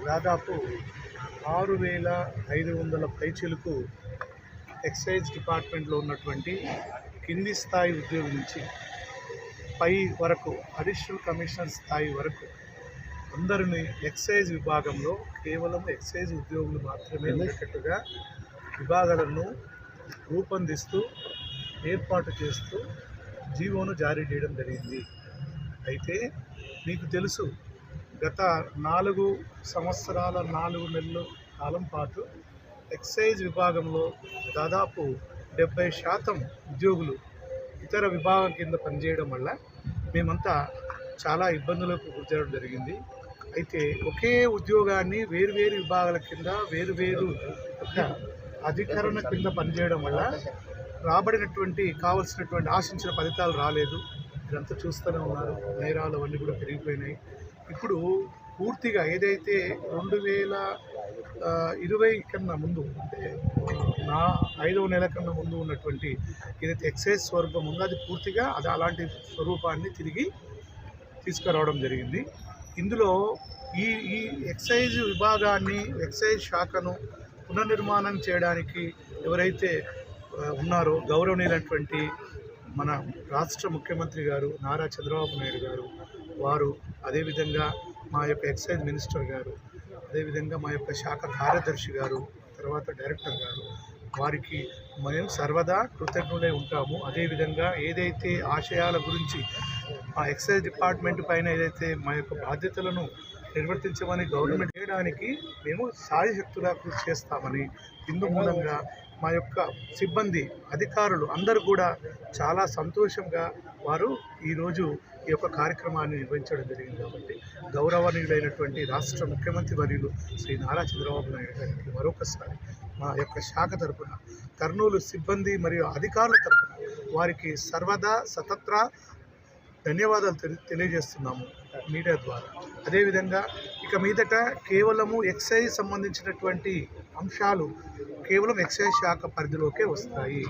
దాదాపు 6,500 పైచిలకు ఎక్సైజ్ డిపార్ట్మెంట్లో ఉన్నటువంటి కింది స్థాయి ఉద్యోగి నుంచి పై వరకు అడిషనల్ కమిషనర్ స్థాయి వరకు అందరినీ ఎక్సైజ్ విభాగంలో కేవలం ఎక్సైజ్ ఉద్యోగులు మాత్రమే ఉండేటట్టుగా విభాగాలను రూపొందిస్తూ ఏర్పాటు చేస్తూ జీవోను జారీ చేయడం జరిగింది. అయితే మీకు తెలుసు, గత 4 సంవత్సరాల 4 నెలల కాలం పాటు ఎక్సైజ్ విభాగంలో దాదాపు 70% ఉద్యోగులు ఇతర విభాగం కింద పనిచేయడం వల్ల మేమంతా చాలా ఇబ్బందులకు గురవడం జరిగింది. అయితే ఒకే ఉద్యోగాన్ని వేరువేరు విభాగాల కింద వేరువేరు అధికరణ కింద పనిచేయడం వల్ల రాబడినటువంటి కావాల్సినటువంటి ఆశించిన ఫలితాలు రాలేదు. ఇదంతా చూస్తూనే ఉన్నారు. నేరాలు అవన్నీ కూడా పెరిగిపోయినాయి. ఇప్పుడు పూర్తిగా ఏదైతే 2020 కన్నా ముందు, అంటే 5వ నెల కన్నా ముందు ఉన్నటువంటి ఏదైతే ఎక్సైజ్ స్వరూపం ఉందో అది పూర్తిగా అలాంటి స్వరూపాన్ని తిరిగి తీసుకురావడం జరిగింది. ఇందులో ఈ ఎక్సైజ్ విభాగాన్ని, ఎక్సైజ్ శాఖను పునర్నిర్మాణం చేయడానికి ఎవరైతే ఉన్నారో గౌరవనీయులైనటువంటి మన రాష్ట్ర ముఖ్యమంత్రి గారు నారా చంద్రబాబు నాయుడు గారు, వారు అదేవిధంగా మా యొక్క ఎక్సైజ్ మినిస్టర్ గారు, అదేవిధంగా మా యొక్క శాఖ కార్యదర్శి గారు, తర్వాత డైరెక్టర్ గారు, వారికి మేము సర్వదా కృతజ్ఞులై ఉంటాము. అదేవిధంగా ఏదైతే ఆశయాల గురించి మా ఎక్సైజ్ డిపార్ట్మెంట్ పైన ఏదైతే మా యొక్క బాధ్యతలను నిర్వర్తించమని గవర్నమెంట్ చేయడానికి మేము సాయశక్తులా కృషి చేస్తామని, ఇందు మూలంగా మా యొక్క సిబ్బంది, అధికారులు అందరూ కూడా చాలా సంతోషంగా వారు ఈరోజు ఈ యొక్క కార్యక్రమాన్ని నిర్వహించడం జరిగింది. కాబట్టి గౌరవనీయులైనటువంటి రాష్ట్ర ముఖ్యమంత్రి వర్యులు శ్రీ నారా చంద్రబాబు నాయుడు గారికి మరొకసారి మా యొక్క శాఖ తరపున, కర్నూలు సిబ్బంది మరియు అధికారుల తరపున వారికి సర్వదా సతత్రా ధన్యవాదాలు తెలియజేస్తున్నాము మీడియా ద్వారా. అదేవిధంగా ఇక మీదట కేవలము ఎక్సైజ్ సంబంధించినటువంటి అంశాలు కేవలం ఎక్సైజ్ శాఖ పరిధిలోకే వస్తాయి.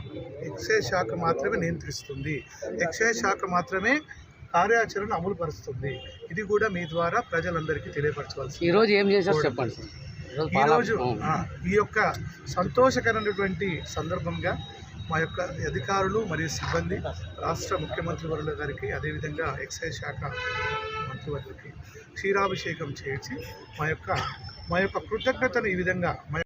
ఎక్సైజ్ శాఖ మాత్రమే నియంత్రిస్తుంది, ఎక్సైజ్ శాఖ మాత్రమే కార్యాచరణ అమలు పరుస్తుంది. ఇది కూడా మీ ద్వారా ప్రజలందరికీ తెలియపరచవలసి. ఈరోజు ఏం చేశారు చెప్పండి. ఈరోజు ఈ యొక్క సంతోషకరమైనటువంటి సందర్భంగా మా యొక్క అధికారులు మరియు సిబ్బంది రాష్ట్ర ముఖ్యమంత్రి వర్యుల గారికి, అదేవిధంగా ఎక్సైజ్ శాఖ మంత్రివర్యులకి క్షీరాభిషేకం చేసి మా యొక్క కృతజ్ఞతను ఈ విధంగా